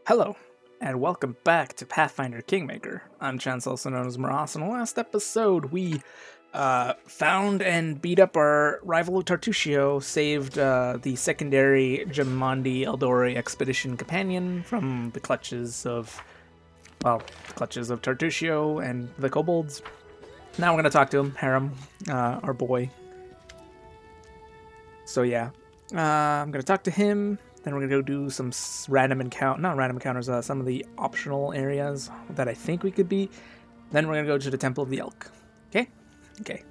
Hello, and welcome back to Pathfinder Kingmaker. I'm Chance, also known as Maras. In the last episode, we found and beat up our rival Tartusio, saved the secondary Jamandi Eldori expedition companion from the clutches of, Tartusio and the kobolds. Now we're going to talk to him, Harrim, our boy. So yeah, I'm going to talk to him. Then we're gonna go do some random encounters, some of the optional areas that I think we could be. Then we're gonna go to the Temple of the Elk. Okay? Okay.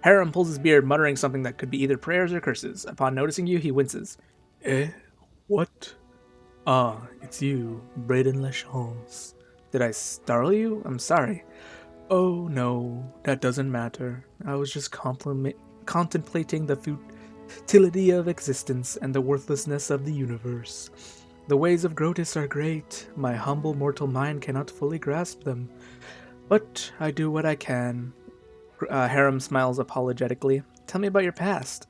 Harrim pulls his beard, muttering something that could be either prayers or curses. Upon noticing you, he winces. Eh? What? Ah, it's you, Braden Lachance. Did I startle you? I'm sorry. Oh no, that doesn't matter. I was just contemplating the futility of existence and the worthlessness of the universe. The ways of Groetus are great. My humble mortal mind cannot fully grasp them. But I do what I can. Harrim smiles apologetically. Tell me about your past.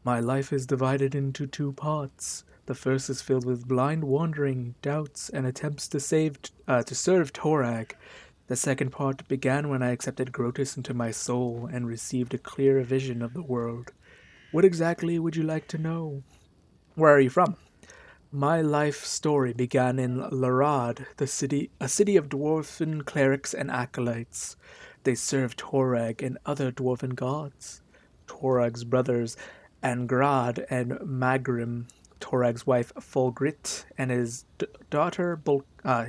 My life is divided into two parts. The first is filled with blind wandering, doubts, and attempts to serve Torag. The second part began when I accepted Groetus into my soul and received a clearer vision of the world. What exactly would you like to know? Where are you from? My life story began in Larad, a city of dwarven clerics and acolytes. They served Torag and other dwarven gods. Torag's brothers Angrad and Magrim, Torag's wife Fulgrit, and his daughter Bulka,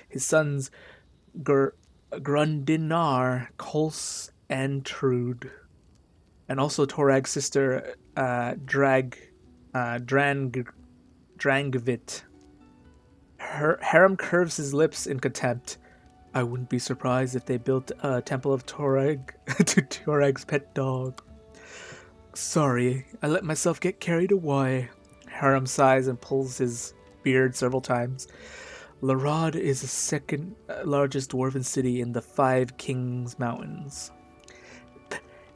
his sons Grundinar, Kols, and Trude, and also Torag's sister Drangvit. Harrim curves his lips in contempt. I wouldn't be surprised if they built a temple of Torag to Torag's pet dog. Sorry, I let myself get carried away. Harrim sighs and pulls his beard several times. Larad is the second largest dwarven city in the Five Kings Mountains.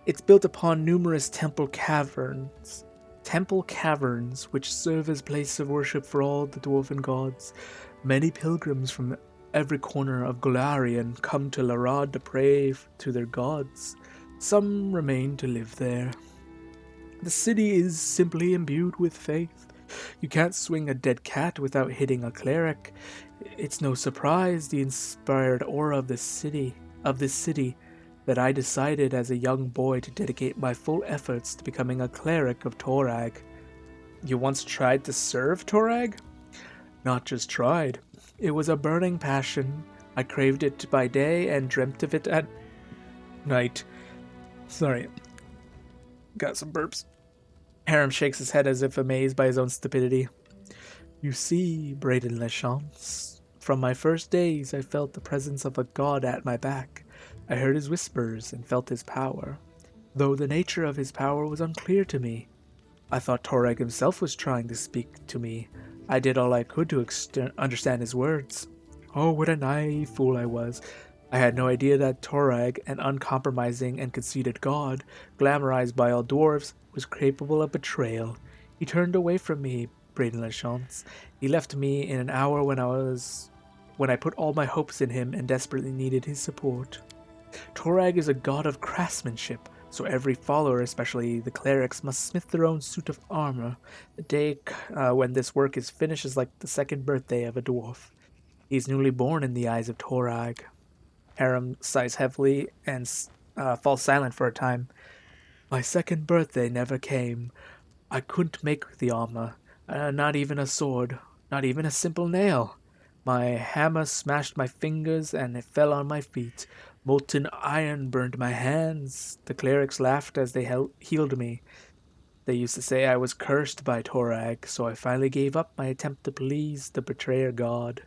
It's built upon numerous temple caverns, which serve as places of worship for all the dwarven gods. Many pilgrims from every corner of Golarion come to Larad to pray to their gods. Some remain to live there. The city is simply imbued with faith. You can't swing a dead cat without hitting a cleric. It's no surprise the inspired aura of this city that I decided as a young boy to dedicate my full efforts to becoming a cleric of Torag. You once tried to serve Torag? Not just tried. It was a burning passion. I craved it by day and dreamt of it at night. Sorry. Got some burps. Harrim shakes his head as if amazed by his own stupidity. You see, Braden Lachance, from my first days I felt the presence of a god at my back. I heard his whispers and felt his power, though the nature of his power was unclear to me. I thought Torag himself was trying to speak to me. I did all I could to understand his words. Oh, what a naive fool I was. I had no idea that Torag, an uncompromising and conceited god, glamorized by all dwarves, was capable of betrayal. He turned away from me, Braden Lachance. He left me in an hour when I put all my hopes in him and desperately needed his support. Torag is a god of craftsmanship, so every follower, especially the clerics, must smith their own suit of armor. The day when this work is finished is like the second birthday of a dwarf. He is newly born in the eyes of Torag. Harrim sighs heavily and falls silent for a time. My second birthday never came. I couldn't make the armor, not even a sword, not even a simple nail. My hammer smashed my fingers and it fell on my feet. Molten iron burned my hands. The clerics laughed as they healed me. They used to say I was cursed by Torag, so I finally gave up my attempt to please the betrayer god.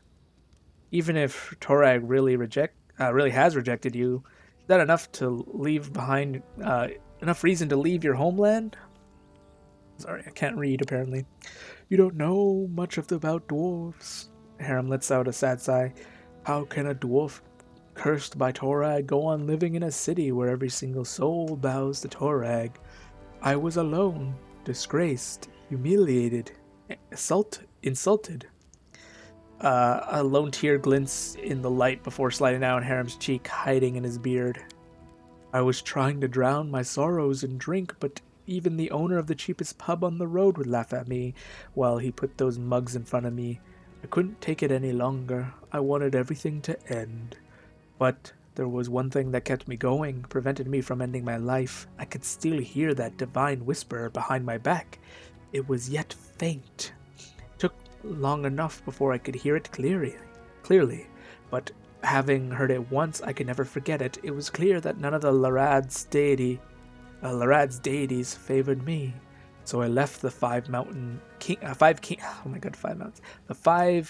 Even if Torag really has rejected you, is that enough to leave behind? Enough reason to leave your homeland? Sorry, I can't read. Apparently, you don't know much about dwarves. Harrim lets out a sad sigh. How can a dwarf cursed by Torag go on living in a city where every single soul bows to Torag? I was alone, disgraced, humiliated, insulted. A lone tear glints in the light before sliding down Harrim's cheek, hiding in his beard. I was trying to drown my sorrows in drink, but even the owner of the cheapest pub on the road would laugh at me while he put those mugs in front of me. I couldn't take it any longer. I wanted everything to end. But there was one thing that kept me going, prevented me from ending my life. I could still hear that divine whisper behind my back. It was yet faint. It took long enough before I could hear it clearly, but having heard it once, I could never forget it. It was clear that none of the Larad's deities favored me. So I left the five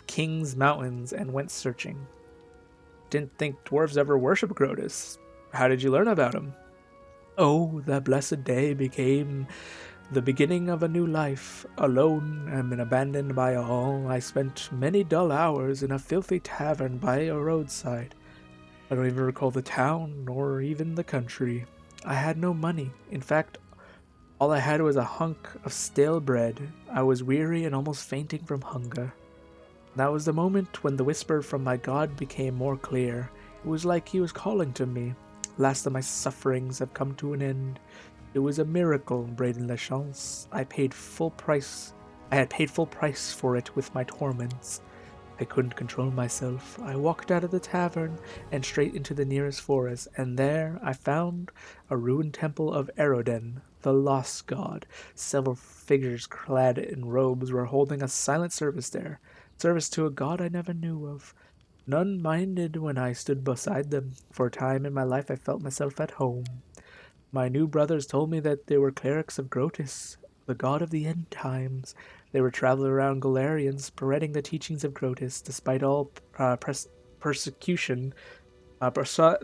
Kings Mountains and went searching. Didn't think dwarves ever worship Groetus. How did you learn about him? Oh, that blessed day became the beginning of a new life. Alone and abandoned by all, I spent many dull hours in a filthy tavern by a roadside. I don't even recall the town, nor even the country. I had no money. In fact, all I had was a hunk of stale bread. I was weary and almost fainting from hunger. That was the moment when the whisper from my god became more clear. It was like he was calling to me. Last of my sufferings have come to an end. It was a miracle, Braden Lachance. I had paid full price for it with my torments. I couldn't control myself. I walked out of the tavern and straight into the nearest forest, and there I found a ruined temple of Eroden, the lost god. Several figures clad in robes were holding a silent service there. Service to a god I never knew of. None minded when I stood beside them. For a time in my life I felt myself at home. My new brothers told me that they were Clerics of Groetus, the god of the end times. They were traveling around Galarian, spreading the teachings of Groetus, despite all persecution.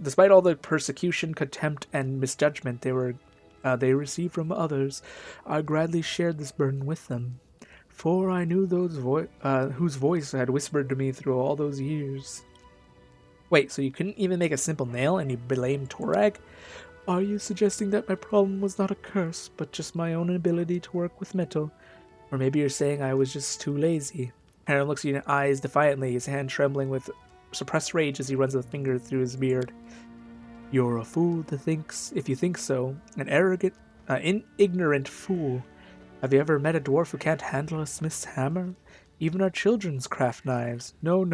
Despite all the persecution, contempt, and misjudgment they received from others, I gladly shared this burden with them. For I knew those whose voice had whispered to me through all those years. Wait, so you couldn't even make a simple nail and you blamed Torag? Are you suggesting that my problem was not a curse, but just my own inability to work with metal? Or maybe you're saying I was just too lazy. Harrim looks you in the eyes defiantly, his hand trembling with suppressed rage as he runs a finger through his beard. You're a fool if you think so. An ignorant fool. Have you ever met a dwarf who can't handle a smith's hammer? Even our children's craft knives. No.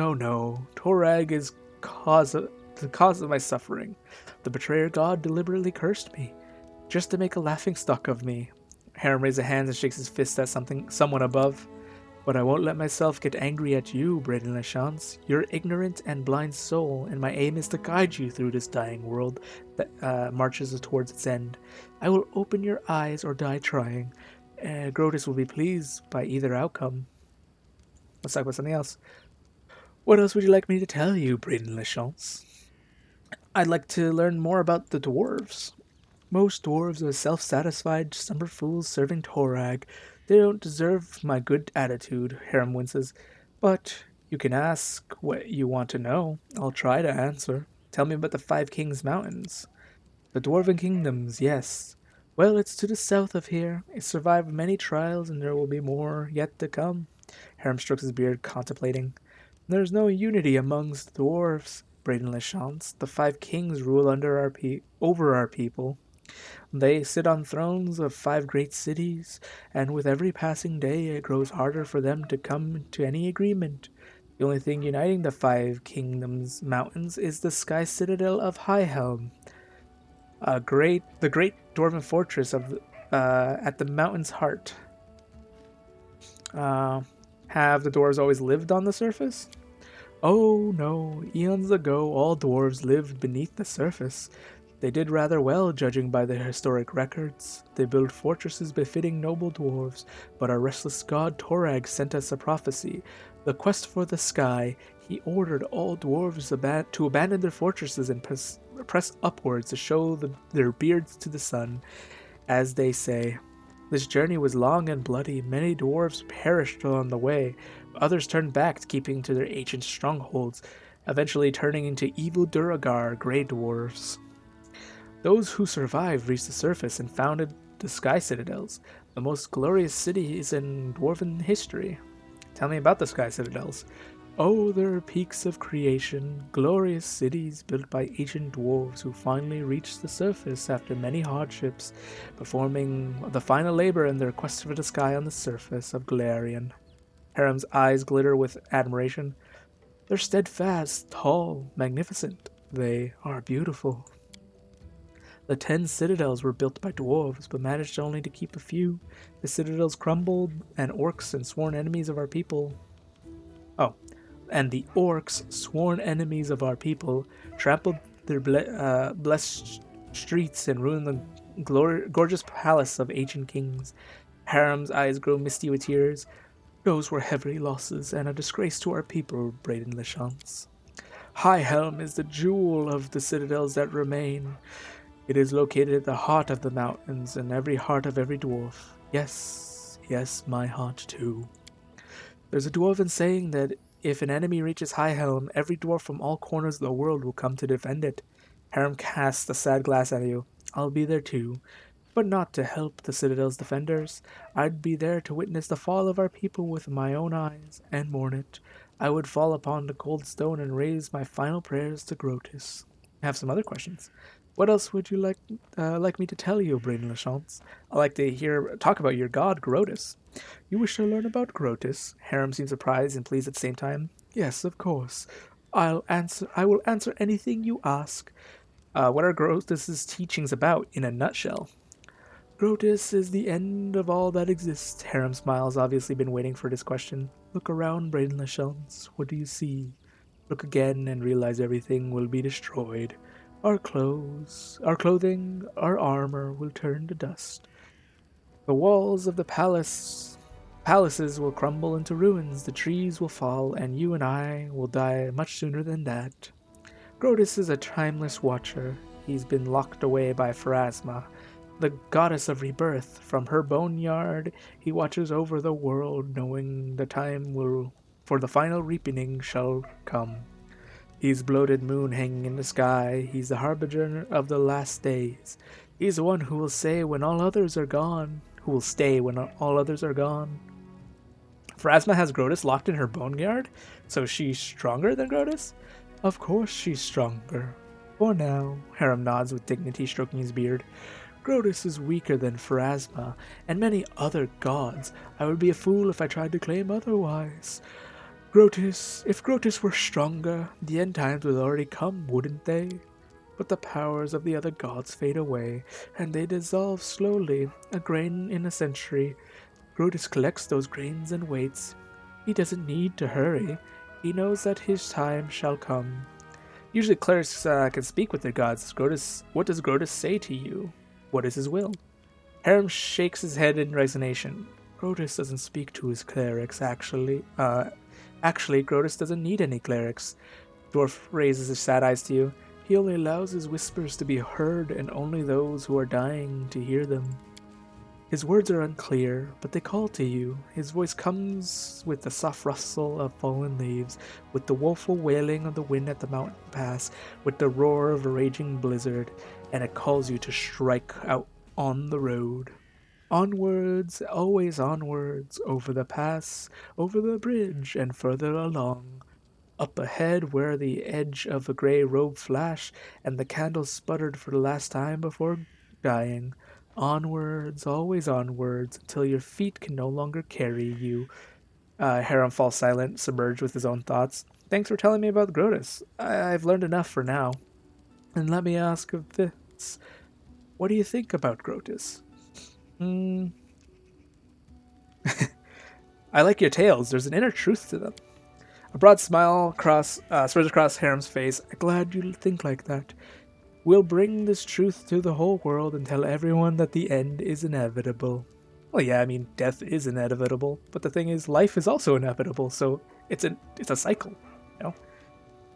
Torag is the cause of my suffering. The betrayer god deliberately cursed me, just to make a laughingstock of me. Harrim raises a hand and shakes his fist at someone above. But I won't let myself get angry at you, Braden Lachance. You're ignorant and blind soul, and my aim is to guide you through this dying world that marches towards its end. I will open your eyes or die trying. Groetus will be pleased by either outcome. Let's talk about something else. What else would you like me to tell you, Braden Lachance? I'd like to learn more about the dwarves. Most dwarves are self-satisfied, summer fools serving Torag. They don't deserve my good attitude, Harrim winces. But you can ask what you want to know. I'll try to answer. Tell me about the 5 Kings Mountains. The Dwarven Kingdoms, yes. Well, it's to the south of here. It survived many trials, and there will be more yet to come. Harrim strokes his beard, contemplating. There's no unity amongst the dwarves, Braden Lachance. The 5 kings rule over our people. They sit on thrones of 5 great cities, and with every passing day it grows harder for them to come to any agreement. The only thing uniting the 5 kingdoms mountains is the sky citadel of Highhelm, the great dwarven fortress at the mountain's heart. Have the dwarves always lived on the surface? Oh no, eons ago all dwarves lived beneath the surface. They did rather well, judging by their historic records. They built fortresses befitting noble dwarves, but our restless god Torag sent us a prophecy. The quest for the sky, he ordered all dwarves to abandon their fortresses and press upwards to show their beards to the sun. As they say, this journey was long and bloody. Many dwarves perished along the way. Others turned back, keeping to their ancient strongholds, eventually turning into evil Duragar grey dwarves. Those who survived reached the surface and founded the Sky Citadels, the most glorious cities in dwarven history. Tell me about the Sky Citadels. Oh, there are peaks of creation, glorious cities built by ancient dwarves who finally reached the surface after many hardships, performing the final labor in their quest for the sky on the surface of Galarian. Harrim's eyes glitter with admiration. They're steadfast, tall, magnificent. They are beautiful. The 10 citadels were built by dwarves, but managed only to keep a few. The citadels crumbled, and orcs and sworn enemies of our people. Oh, and the orcs, sworn enemies of our people, trampled their blessed streets and ruined the gorgeous palace of ancient kings. Harrim's eyes grow misty with tears. Those were heavy losses and a disgrace to our people, Braden Lachance. High Helm is the jewel of the citadels that remain. It is located at the heart of the mountains and every heart of every dwarf. Yes, yes, my heart too. There's a dwarven saying that if an enemy reaches High Helm, every dwarf from all corners of the world will come to defend it. Harrim casts a sad glance at you. I'll be there too, but not to help the Citadel's defenders. I'd be there to witness the fall of our people with my own eyes and mourn it. I would fall upon the cold stone and raise my final prayers to Groetus. I have some other questions. What else would you like me to tell you, Braden Lachance? I'd like to talk about your god, Groetus. You wish to learn about Groetus? Harrim seems surprised and pleased at the same time. Yes, of course. I will answer anything you ask. What are Groetus's teachings about, in a nutshell? Groetus is the end of all that exists. Harrim smiles, obviously been waiting for this question. Look around, Braden Lachance. What do you see? Look again and realize everything will be destroyed. Our clothing, our armor will turn to dust. The walls of the palaces will crumble into ruins, the trees will fall, and you and I will die much sooner than that. Groetus is a timeless watcher. He's been locked away by Pharasma, the goddess of rebirth. From her boneyard, he watches over the world, knowing the time for the final reaping shall come. He's bloated moon hanging in the sky. He's the harbinger of the last days. He's the one who will say when all others are gone. Who will stay when all others are gone. Pharasma has Groetus locked in her boneyard, so she's stronger than Groetus? Of course she's stronger. For now, Harrim nods with dignity, stroking his beard. Groetus is weaker than Pharasma and many other gods. I would be a fool if I tried to claim otherwise. If Groetus were stronger, the end times would already come, wouldn't they? But the powers of the other gods fade away, and they dissolve slowly, a grain in a century. Groetus collects those grains and waits. He doesn't need to hurry. He knows that his time shall come. Usually clerics can speak with their gods. What does Groetus say to you? What is his will? Harrim shakes his head in resignation. Groetus doesn't speak to his clerics, actually. Actually, Groetus doesn't need any clerics. Dwarf raises his sad eyes to you. He only allows his whispers to be heard, and only those who are dying to hear them. His words are unclear, but they call to you. His voice comes with the soft rustle of fallen leaves, with the woeful wailing of the wind at the mountain pass, with the roar of a raging blizzard, and it calls you to strike out on the road. Onwards, always onwards, over the pass, over the bridge, and further along. Up ahead where the edge of a grey robe flashed, and the candle sputtered for the last time before dying. Onwards, always onwards, until your feet can no longer carry you. Harrim falls silent, submerged with his own thoughts. Thanks for telling me about Groetus. I've learned enough for now. And let me ask of this. What do you think about Groetus? I like your tales. There's an inner truth to them. A broad smile spreads across Harrim's face. Glad you think like that. We'll bring this truth to the whole world and tell everyone that the end is inevitable. Well, yeah, I mean, death is inevitable, but the thing is, life is also inevitable, so it's a cycle, you know?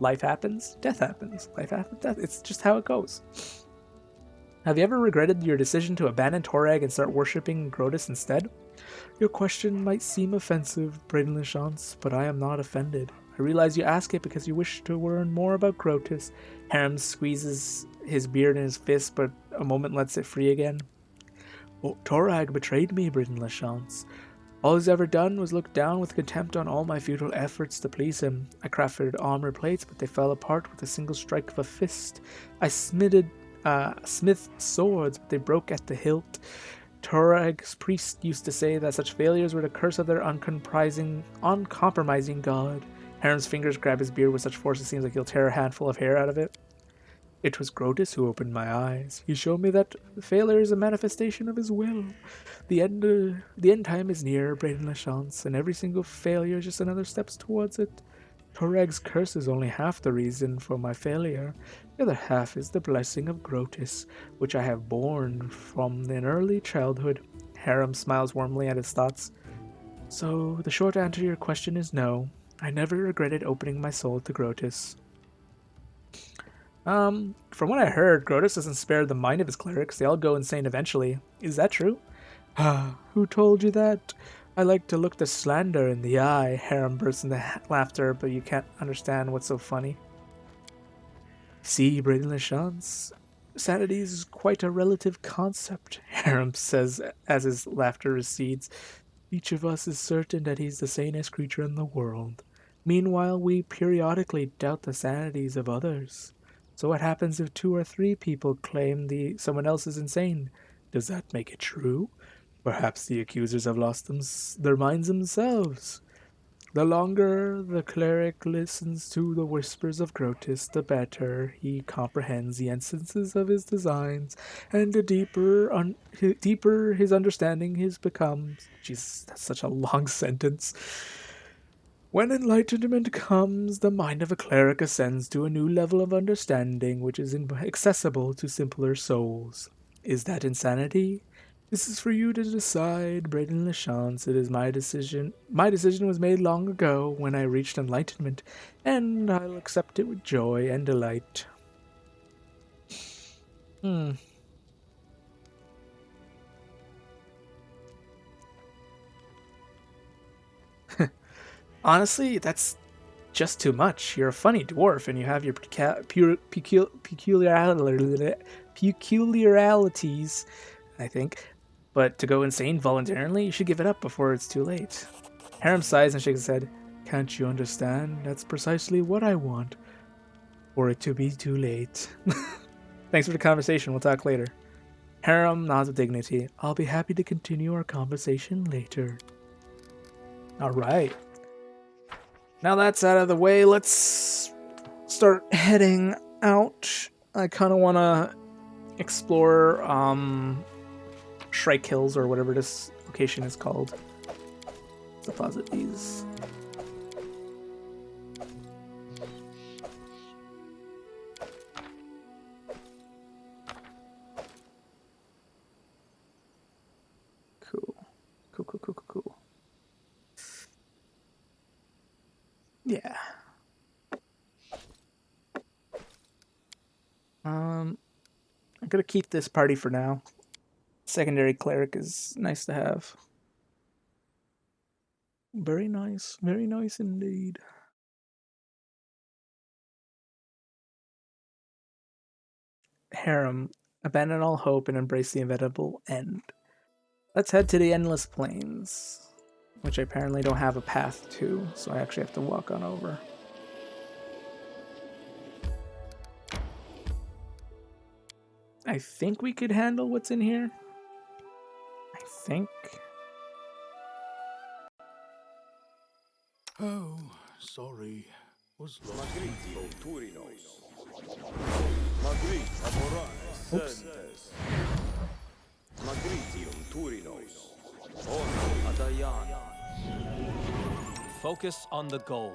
Life happens, death happens. Life happens, death. It's just how it goes. Have you ever regretted your decision to abandon Torag and start worshipping Groetus instead? Your question might seem offensive, Braden Lachance, but I am not offended. I realize you ask it because you wish to learn more about Groetus. Harrim squeezes his beard in his fist, but a moment lets it free again. Oh, Torag betrayed me, Braden Lachance. All he's ever done was look down with contempt on all my futile efforts to please him. I crafted armor plates, but they fell apart with a single strike of a fist. I smithed swords, but they broke at the hilt. Torag's priest used to say that such failures were the curse of their uncompromising god. Harrim's fingers grab his beard with such force it seems like he'll tear a handful of hair out of it. It was Groetus who opened my eyes. He showed me that failure is a manifestation of his will. The end time is near, Braden LaChance, and every single failure is just another step towards it. Torag's curse is only half the reason for my failure. The other half is the blessing of Groetus, which I have borne from an early childhood. Harrim smiles warmly at his thoughts. So, the short answer to your question is no. I never regretted opening my soul to Groetus. From what I heard, Groetus doesn't spare the mind of his clerics. They all go insane eventually. Is that true? Who told you that? I like to look the slander in the eye. Harrim bursts into laughter, but you can't understand what's so funny. See, Braden LaChance, sanity is quite a relative concept, Harrim says as his laughter recedes. Each of us is certain that he's the sanest creature in the world. Meanwhile, we periodically doubt the sanities of others. So what happens if 2 or 3 people claim someone else is insane? Does that make it true? Perhaps the accusers have lost their minds themselves. The longer the cleric listens to the whispers of Groetus, the better he comprehends the essences of his designs, and the deeper his understanding becomes. Jesus, that's such a long sentence. When enlightenment comes, the mind of a cleric ascends to a new level of understanding which is inaccessible to simpler souls. Is that insanity? This is for you to decide, Braden LaChance. It is my decision. My decision was made long ago when I reached enlightenment, and I'll accept it with joy and delight. Honestly, that's just too much. You're a funny dwarf, and you have your peculiarities, I think. But to go insane voluntarily, you should give it up before it's too late. Harrim sighs and shakes his head. Can't you understand? That's precisely what I want. For it to be too late. Thanks for the conversation. We'll talk later. Harrim nods with dignity. I'll be happy to continue our conversation later. Alright. Now that's out of the way, let's start heading out. I kind of want to explore Shrike Hills, or whatever this location is called. Let's deposit these. Cool. Yeah. I'm gonna keep this party for now. Secondary cleric is nice to have. Very nice indeed. Harrim, abandon all hope and embrace the inevitable end. Let's head to the Endless Plains, which I apparently don't have a path to, so I actually have to walk on over. I think we could handle what's in here. I think. Oh, sorry. Was lost. Oops. Focus on the goal.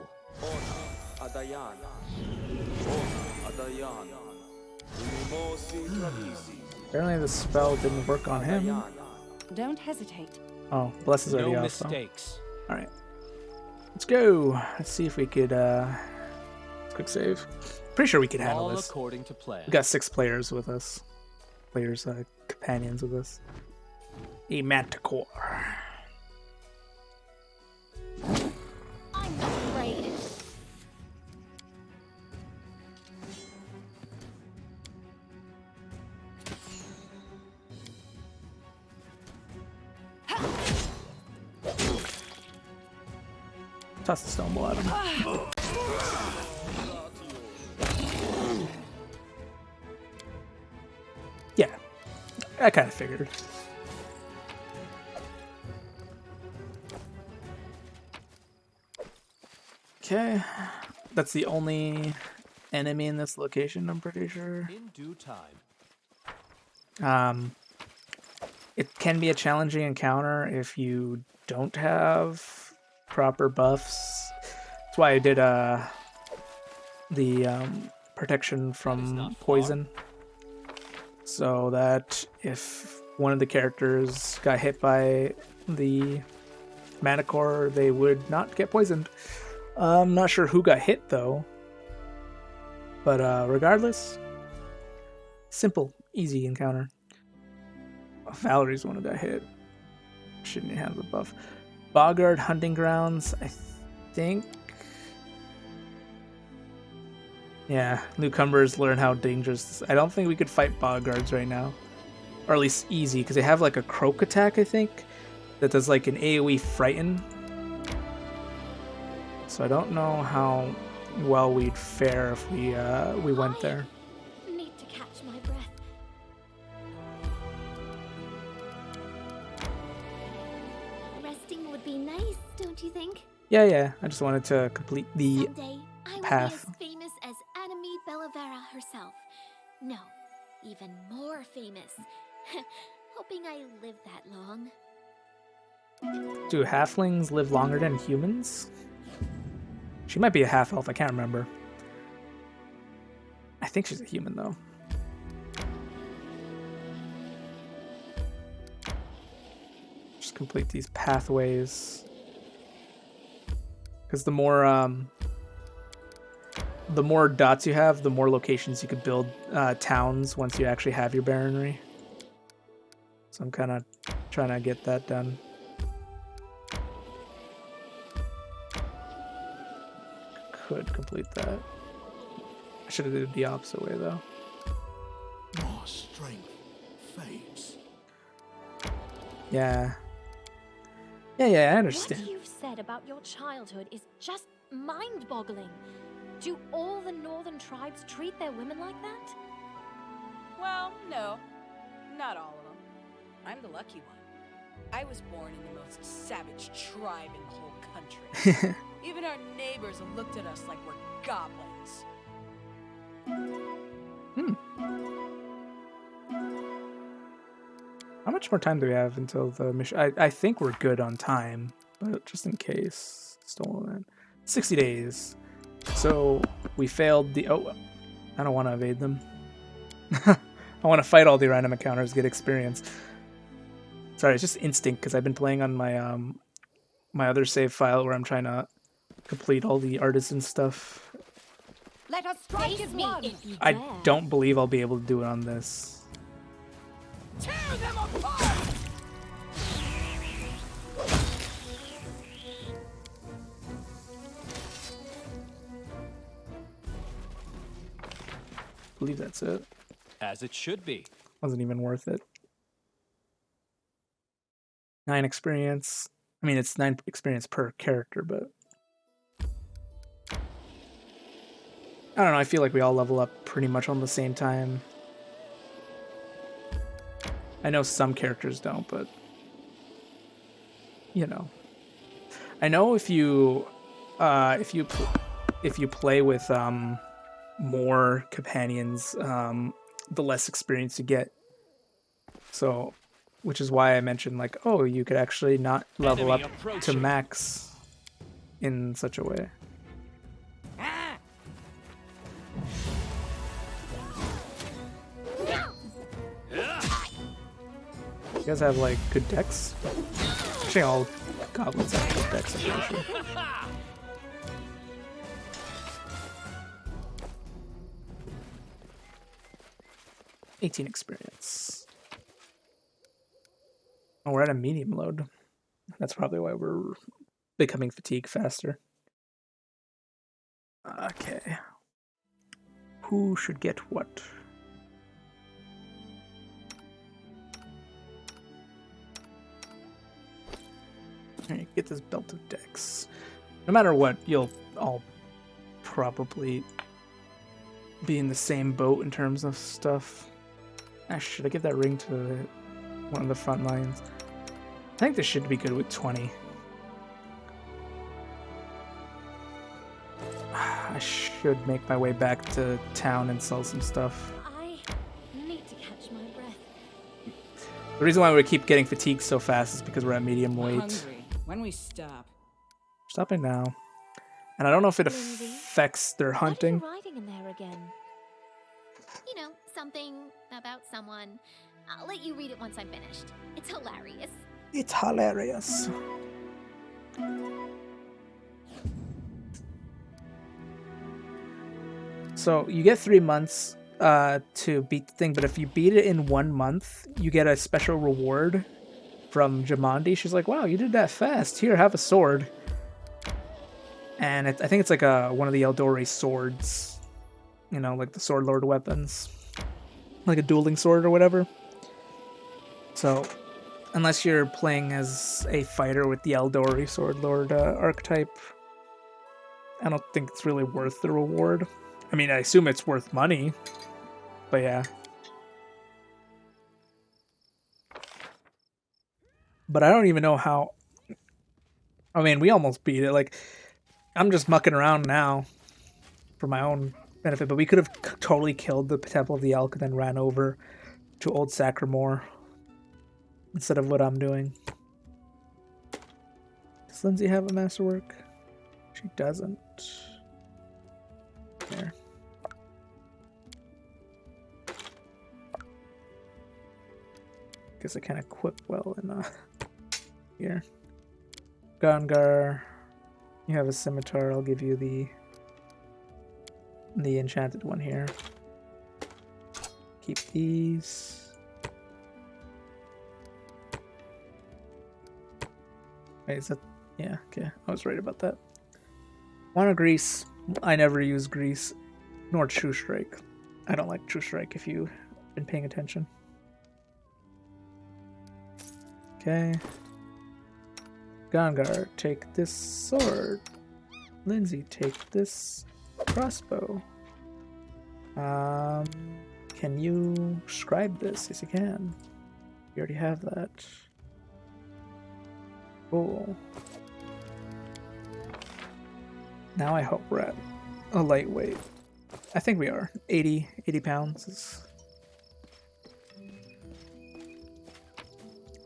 Apparently the spell didn't work on him. Don't hesitate. Oh, bless is already No off. mistakes. All right, let's go. Let's see if we could. Quick save. Pretty sure we can handle All this. according to plan. We got 6 players with us. Companions with us. A manticore. I'm not afraid. Toss the stone ball at him. Yeah, I kind of figured. Okay, that's the only enemy in this location, I'm pretty sure. In due time. It can be a challenging encounter if you don't have proper buffs. That's why I did the protection from poison, so that if one of the characters got hit by the Manicore, they would not get poisoned. I'm not sure who got hit though, but regardless, simple, easy encounter. Valerie's the one who got hit. Shouldn't have the buff. Boneyard Hunting Grounds, I think. Yeah, newcomers learn how dangerous this. I don't think we could fight Boneyards right now. Or at least easy, because they have like a croak attack, I think, that does like an AoE frighten. So I don't know how well we'd fare if we went there. Need to catch my breath. Resting would be nice, don't you think? Yeah. I just wanted to complete the Someday, I will path. be as famous as Anime Bellavera herself. No, even more famous. Hoping I live that long. Do halflings live longer than humans? She might be a half elf, I can't remember. I think she's a human though. Just complete these pathways. Because the more dots you have, the more locations you could build towns once you actually have your baronry. So I'm kind of trying to get that done. Could complete that. I should have did it the opposite way though. More strength fades. Yeah, I understand. What you've said about your childhood is just mind-boggling. Do all the northern tribes treat their women like that? Well, no. Not all of them. I'm the lucky one. I was born in the most savage tribe in the whole country. Even our neighbors have looked at us like we're goblins. How much more time do we have until the mission? I think we're good on time, but just in case. Stolen. 60 days. So we failed the... Oh, I don't want to evade them. I want to fight all the random encounters, get experience. Sorry, it's just instinct because I've been playing on my my other save file where I'm trying to complete all the artisan stuff. Let us strike Face as me one. if you I dare. don't believe I'll be able to do it on this. Tear them apart! I believe that's it. As it should be. Wasn't even worth it. 9 experience. I mean, it's 9 experience per character, but I don't know. I feel like we all level up pretty much on the same time. I know some characters don't, but you know. I know if you play with more companions, the less experience you get. So, which is why I mentioned like, oh, you could actually not level Enemy up to approaching. max in such a way. You guys have like good decks? Actually, all goblins have good decks, I'm pretty sure. 18 experience. Oh, we're at a medium load. That's probably why we're becoming fatigued faster. Okay. Who should get what? Alright, get this belt of dex. No matter what, you'll all probably be in the same boat in terms of stuff. Should I give that ring to one of the front lines? I think this should be good with 20. I should make my way back to town and sell some stuff. I need to catch my breath. The reason why we keep getting fatigued so fast is because we're at medium weight. Hungry. When we stop. Stopping now. And I don't know if it Lindsay, affects their hunting. What are you writing in there again? You know, something about someone. I'll let you read it once I'm finished. It's hilarious. It's hilarious. So you get 3 months to beat the thing, but if you beat it in 1 month, you get a special reward from Jamandi. She's like, "Wow, you did that fast. Here, have a sword." And I think it's like one of the Eldori swords, you know, like the Sword Lord weapons, like a dueling sword or whatever. So, unless you're playing as a fighter with the Eldori Sword Lord archetype, I don't think it's really worth the reward. I mean, I assume it's worth money, but yeah. But I don't even know how. I mean, we almost beat it. Like, I'm just mucking around now for my own benefit, but we could have totally killed the Temple of the Elk and then ran over to Old Sacramore instead of what I'm doing. Does Lindsay have a masterwork? She doesn't. There. Guess I can't equip well in here. Gongar. You have a scimitar. I'll give you the enchanted one here. Keep these. Wait, is that? Yeah, okay. I was right about that. Wanna grease? I never use grease, nor True Strike. I don't like True Strike if you've been paying attention. Okay. Gongar, take this sword. Lindsay, take this crossbow. Can you scribe this? Yes, you can. You already have that. Cool. Now I hope we're at a lightweight. I think we are. 80 pounds is...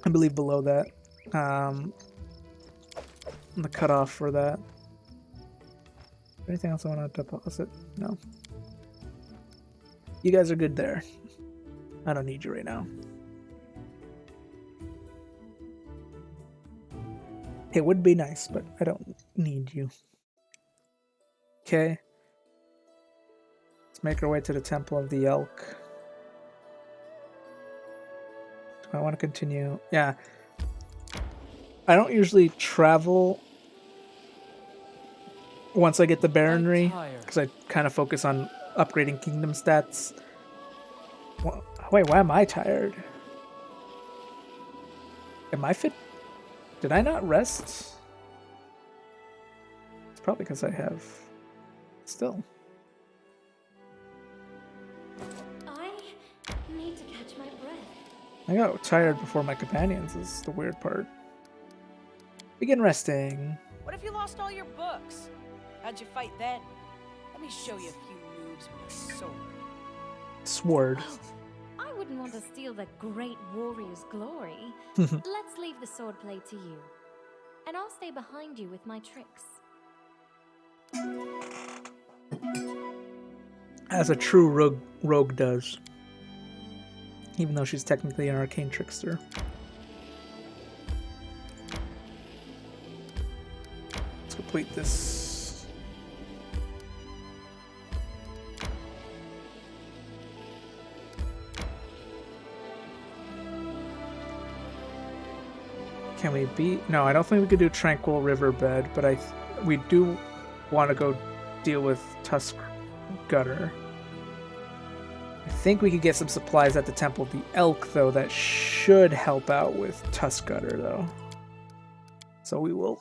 I believe below that. The cutoff for that. Anything else I want to deposit? No. You guys are good there. I don't need you right now. It would be nice, but I don't need you. Okay. Let's make our way to the Temple of the Elk. Do I want to continue? Yeah. I don't usually travel once I get the Baronry, because I kind of focus on upgrading kingdom stats. Wait, why am I tired? Am I fit? Did I not rest? It's probably because I have... Still. I need to catch my breath. I got tired before my companions is the weird part. Begin resting. What if you lost all your books? How'd you fight then? Let me show you a few moves with a sword. Sword. Oh, I wouldn't want to steal the great warrior's glory. Let's leave the swordplay to you. And I'll stay behind you with my tricks. As a true rogue does. Even though she's technically an arcane trickster. Let's complete this. Can we beat? No, I don't think we could do Tranquil Riverbed, but we do want to go deal with Tusk Gutter. I think we could get some supplies at the Temple of the Elk, though, that should help out with Tusk Gutter, though. So we will